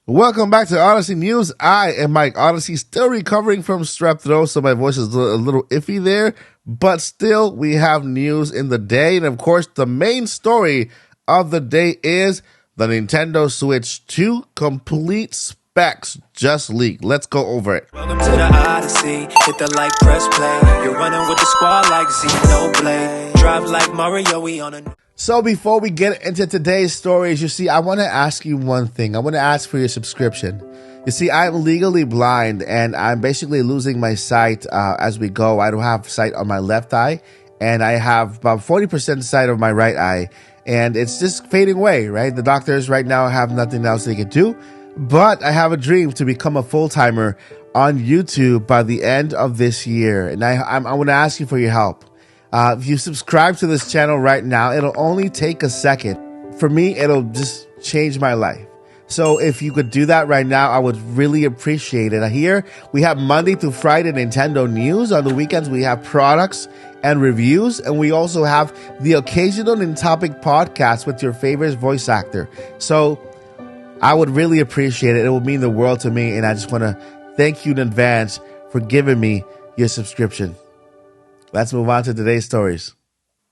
Welcome back to Odyssey News. I am Mike Odyssey, still recovering from strep throat, so my voice is a little iffy there. But still, we have news in the day. And of course, the main story of the day is the Nintendo Switch 2 complete specs just leaked. Let's go over it. Welcome to the Odyssey. Hit the like, press play. You're running with the squad like Xenoblade. Drive like Mario, we on a... So before we get into today's stories, you see, I want to ask you one thing. I want to ask for your subscription. You see, I'm legally blind and I'm basically losing my sight as we go. I don't have sight on my left eye and I have about 40% sight of my right eye and it's just fading away, right? The doctors right now have nothing else they can do, but I have a dream to become a full-timer on YouTube by the end of this year. And I want to ask you for your help. If you subscribe to this channel right now, it'll only take a second. For me, it'll just change my life. So if you could do that right now, I would really appreciate it. Here, we have Monday through Friday Nintendo news. On the weekends, we have products and reviews. And we also have the occasional Nintopic podcast with your favorite voice actor. So I would really appreciate it. It would mean the world to me. And I just want to thank you in advance for giving me your subscription. Let's move on to today's stories.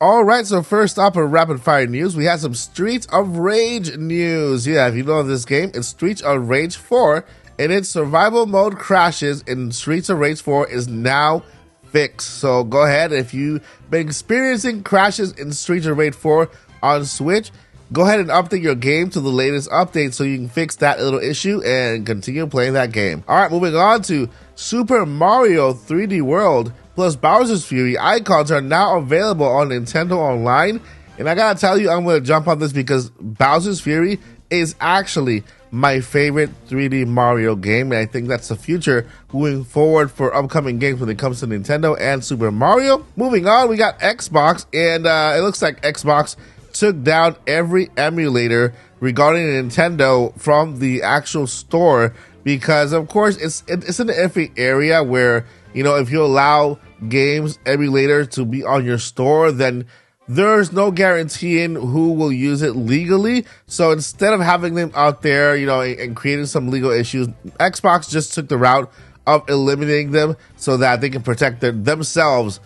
All right, so first up in rapid fire news, we have some Streets of Rage news. Yeah, if you know this game, it's Streets of Rage 4, and its survival mode crashes in Streets of Rage 4 is now fixed. So go ahead, if you've been experiencing crashes in Streets of Rage 4 on Switch, go ahead and update your game to the latest update so you can fix that little issue and continue playing that game. All right, moving on to Super Mario 3D World plus Bowser's Fury icons are now available on Nintendo Online. And I gotta tell you, I'm gonna jump on this because Bowser's Fury is actually my favorite 3D Mario game. And I think that's the future moving forward for upcoming games when it comes to Nintendo and Super Mario. Moving on, we got Xbox, and it looks like Xbox took down every emulator regarding Nintendo from the actual store because, of course, it's an iffy area where, you know, if you allow games emulators to be on your store, then there's no guaranteeing who will use it legally. So instead of having them out there, you know, and creating some legal issues, Xbox just took the route of eliminating them so that they can protect themselves,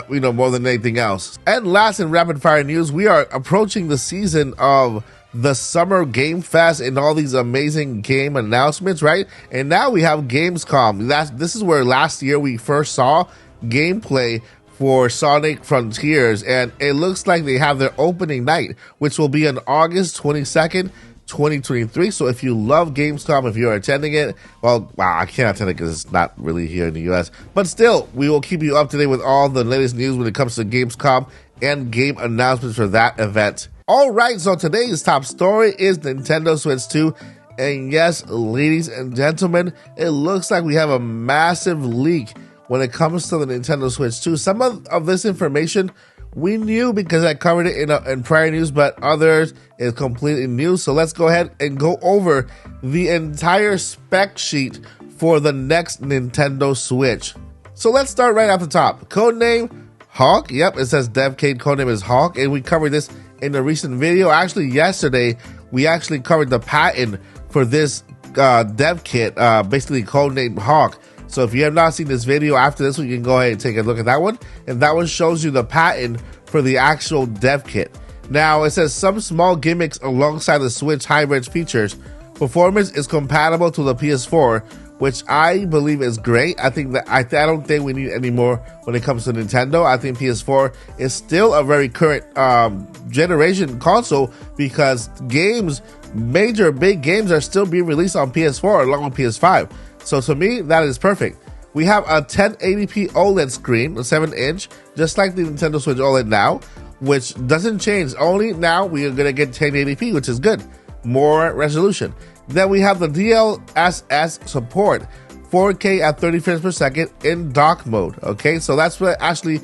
you know, more than anything else. And last in rapid fire news, we are approaching the season of the Summer Game Fest and all these amazing game announcements, right? And now we have Gamescom. This is where last year we first saw gameplay for Sonic Frontiers, and it looks like they have their opening night, which will be on August 22nd, 2023. So if you love Gamescom, if you're attending it, well, I can't attend it because it's not really here in the US, but still, we will keep you up to date with all the latest news when it comes to Gamescom and game announcements for that event. All right, so today's top story is Nintendo Switch 2. And yes, ladies and gentlemen, it looks like we have a massive leak when it comes to the Nintendo Switch 2. Some of this information we knew because I covered it in prior news, but others is completely new. So let's go ahead and go over the entire spec sheet for the next Nintendo Switch. So let's start right off the top. Codename Hawk. Yep, it says dev kit codename is Hawk, and we covered this in a recent video. Actually, yesterday, we actually covered the patent for this dev kit, basically codenamed Hawk. So if you have not seen this video after this one, you can go ahead and take a look at that one. And that one shows you the patent for the actual dev kit. Now, it says some small gimmicks alongside the Switch hybrid features. Performance is compatible to the PS4, which I believe is great. I think that I don't think we need any more when it comes to Nintendo. I think PS4 is still a very current generation console because major big games are still being released on PS4 along with PS5. So to me, that is perfect. We have a 1080p OLED screen, a 7-inch, just like the Nintendo Switch OLED now, which doesn't change. Only now we are going to get 1080p, which is good. More resolution. Then we have the DLSS support, 4K at 30 frames per second in dock mode. Okay, so that's what actually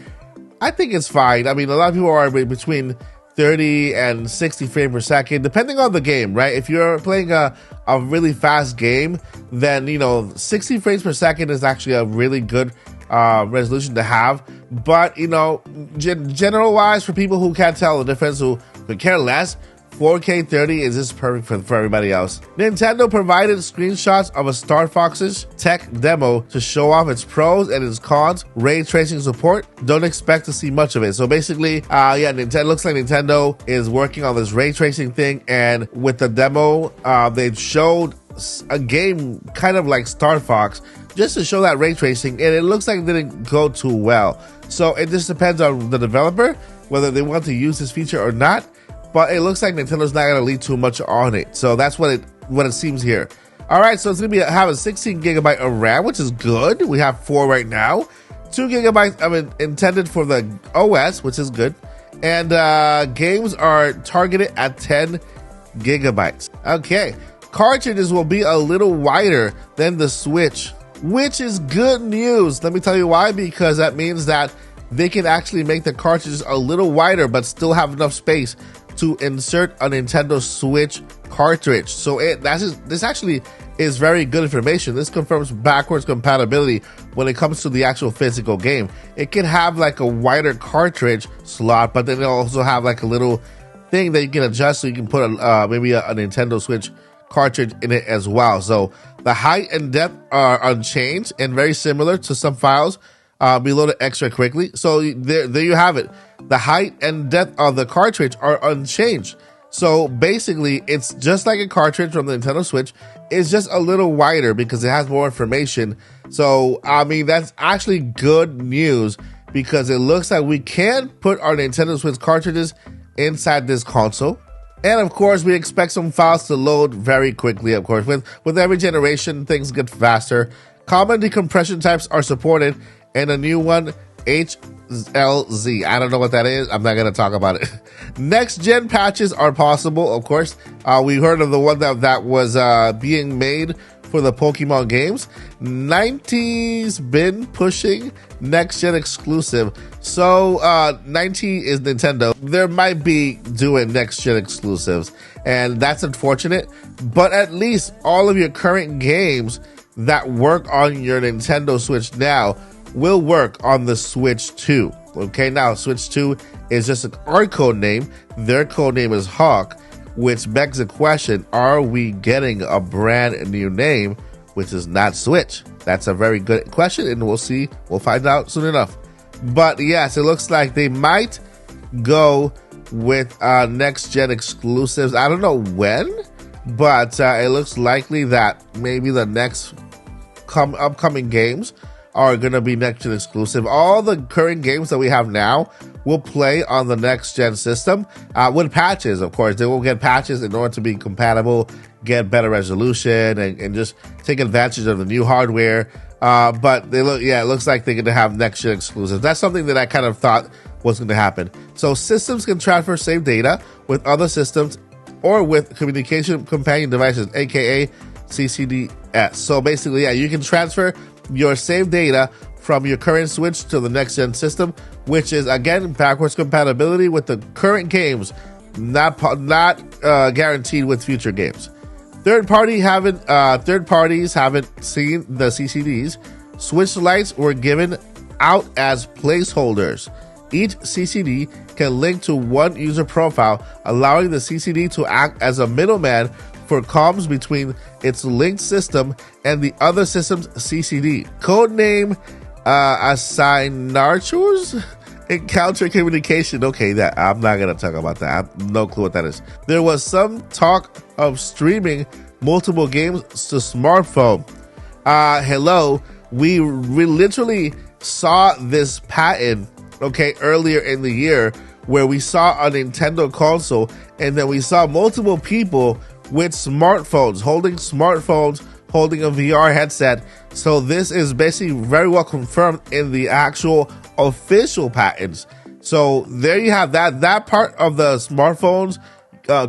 I think it's fine. I mean, a lot of people are between 30 and 60 frames per second, depending on the game, right? If you're playing a really fast game, then, you know, 60 frames per second is actually a really good resolution to have. But, you know, general wise, for people who can't tell the difference, who could care less, 4K 30 is just perfect for everybody else. Nintendo provided screenshots of a Star Fox's tech demo to show off its pros and its cons. Ray tracing support, don't expect to see much of it. So basically, Nintendo looks like Nintendo is working on this ray tracing thing, and with the demo, they showed a game kind of like Star Fox just to show that ray tracing, and it looks like it didn't go too well. So it just depends on the developer whether they want to use this feature or not. But it looks like Nintendo's not going to lead too much on it. So that's what it seems here. All right, so it's going to be having 16 gigabyte of RAM, which is good. We have 4 right now. 2 gigabytes intended for the OS, which is good. And games are targeted at 10 gigabytes. Okay, cartridges will be a little wider than the Switch, which is good news. Let me tell you why. Because that means that they can actually make the cartridges a little wider, but still have enough space to insert a Nintendo Switch cartridge. So this actually is very good information. This confirms backwards compatibility when it comes to the actual physical game. It can have like a wider cartridge slot, but then it'll also have like a little thing that you can adjust, so you can put maybe a Nintendo Switch cartridge in it as well. So the height and depth are unchanged and very similar to some files below the extra quickly. So there you have it. The height and depth of the cartridge are unchanged. So basically, it's just like a cartridge from the Nintendo Switch. It's just a little wider because it has more information. So, I mean, that's actually good news because it looks like we can put our Nintendo Switch cartridges inside this console. And of course, we expect some files to load very quickly. Of course, with every generation, things get faster. Common decompression types are supported, and a new one, HLZ. I don't know what that is. I'm not going to talk about it. Next gen patches are possible, of course. We heard of the one that was being made for the Pokemon games. 90's been pushing next gen exclusive. So 90 is Nintendo. There might be doing next gen exclusives, and that's unfortunate. But at least all of your current games that work on your Nintendo Switch now will work on the Switch 2. Okay, now Switch 2 is just our code name. Their code name is Hawk, which begs the question, are we getting a brand new name which is not Switch? That's a very good question, and we'll see. We'll find out soon enough. But yes, it looks like they might go with next gen exclusives. I don't know when, but it looks likely that maybe the next upcoming games are going to be next gen exclusive. All the current games that we have now will play on the next gen system with patches. Of course, they will get patches in order to be compatible, get better resolution, and just take advantage of the new hardware. But it looks like they're going to have next gen exclusives. That's something that I kind of thought was going to happen. So systems can transfer saved data with other systems or with communication companion devices, aka CCDS. So basically, you can transfer your saved data from your current Switch to the next gen system, which is again backwards compatibility with the current games, not guaranteed with future games. Third parties haven't seen the CCDs. Switch lights were given out as placeholders. Each CCD can link to one user profile, allowing the CCD to act as a middleman for comms between its linked system and the other system's CCD. Codename Assignatures Encounter Communication. Okay, that I'm not gonna talk about that. I have no clue what that is. There was some talk of streaming multiple games to smartphone. Hello, we literally saw this patent, okay, earlier in the year where we saw a Nintendo console and then we saw multiple people with smartphones, holding a VR headset. So this is basically very well confirmed in the actual official patents. So there you have that part of the smartphones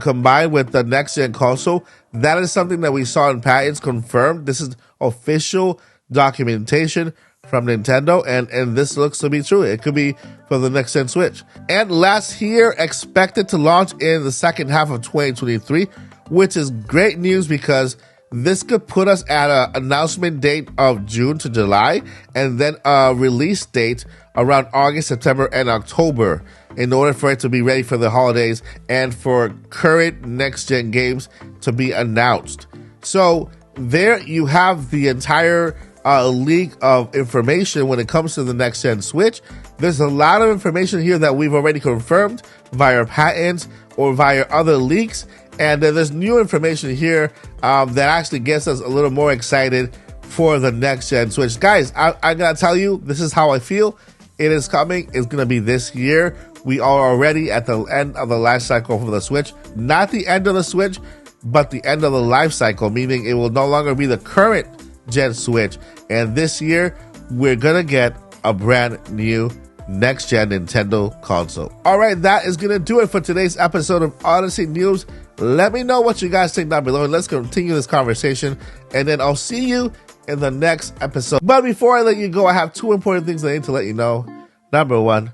combined with the next gen console. That is something that we saw in patents confirmed. This is official documentation from Nintendo, and this looks to be true. It could be for the next gen Switch. And last year, expected to launch in the second half of 2023, which is great news because this could put us at an announcement date of June to July, and then a release date around August, September, and October in order for it to be ready for the holidays and for current next-gen games to be announced. So there you have the entire leak of information when it comes to the next-gen Switch. There's a lot of information here that we've already confirmed via patents or via other leaks, and then there's new information here that actually gets us a little more excited for the next-gen Switch. Guys, I gotta tell you, this is how I feel. It is coming. It's gonna be this year. We are already at the end of the life cycle for the Switch. Not the end of the Switch, but the end of the life cycle, meaning it will no longer be the current gen Switch. And this year, we're gonna get a brand new next-gen Nintendo console. All right, that is gonna do it for today's episode of Odyssey News. Let me know what you guys think down below, and let's continue this conversation. And then I'll see you in the next episode. But before I let you go, I have two important things I need to let you know. Number one,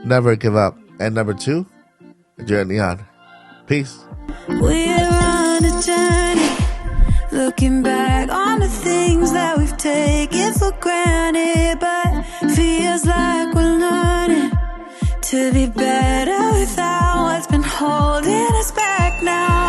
never give up. And number two, journey on. Peace. We're on a journey, looking back on the things that we've taken for granted, but feels like we're learning to be better without what's been holding us back now.